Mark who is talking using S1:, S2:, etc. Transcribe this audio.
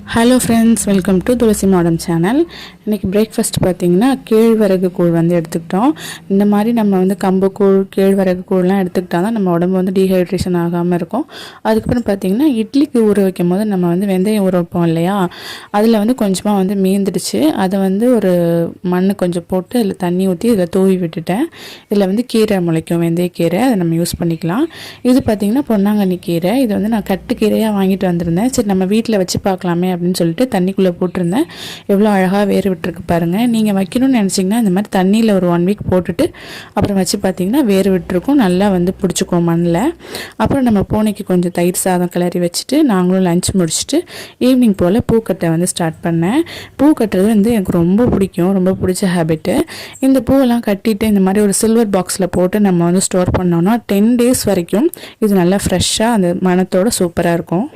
S1: Hello friends, welcome to துளசி மாடம் channel. இன்றைக்கி breakfast பார்த்திங்கன்னா கேழ்வரகு கூழ் எடுத்துக்கிட்டோம். இந்த மாதிரி நம்ம கம்பு கூழ், கேழ்வரகு கூழ்லாம் எடுத்துக்கிட்டால் தான் நம்ம உடம்பு டீஹைட்ரேஷன் ஆகாமல் இருக்கும். அதுக்கப்புறம் பார்த்திங்கன்னா இட்லிக்கு ஊற வைக்கும் போது நம்ம வெந்தயம் ஊற வைப்போம் இல்லையா, அதில் கொஞ்சமாக மீந்துடுச்சு. அதை ஒரு மண் கொஞ்சம் போட்டு அதில் தண்ணி ஊற்றி இதில் தூவி விட்டுட்டேன். இதில் கீரை முளைக்கும், வெந்தயக்கீரை, அதை நம்ம யூஸ் பண்ணிக்கலாம். இது பார்த்திங்கன்னா பொன்னாங்கண்ணி கீரை. இது நான் கட்டுக்கீரையாக வாங்கிட்டு வந்திருந்தேன். சரி, நம்ம வீட்டில் வச்சு பார்க்கலாமே அப்படின்னு சொல்லிட்டு தண்ணிக்குள்ளே போட்டிருந்தேன். எவ்வளோ அழகாக வேறு விட்டுருக்கு பாருங்கள். நீங்கள் வைக்கணும்னு நினச்சிங்கன்னா இந்த மாதிரி தண்ணியில் ஒரு 1 வீக் போட்டுட்டு அப்புறம் வச்சு பார்த்திங்கன்னா வேறு விட்டுருக்கும், நல்லா பிடிச்சிக்கும் மண்ணில். அப்புறம் நம்ம பூனைக்கு கொஞ்சம் தயிர் சாதம் கிளறி வச்சுட்டு நாங்களும் லஞ்ச் முடிச்சுட்டு ஈவினிங் போல் பூக்கட்டை ஸ்டார்ட் பண்ணேன். பூ கட்டுறது எனக்கு ரொம்ப பிடிக்கும், ரொம்ப பிடிச்ச ஹேபிட்டு. இந்த பூவெல்லாம் கட்டிட்டு இந்த மாதிரி ஒரு சில்வர் பாக்ஸில் போட்டு நம்ம ஸ்டோர் பண்ணோன்னா 10 days வரைக்கும் இது நல்லா ஃப்ரெஷ்ஷாக அந்த மணத்தோடு சூப்பராக இருக்கும்.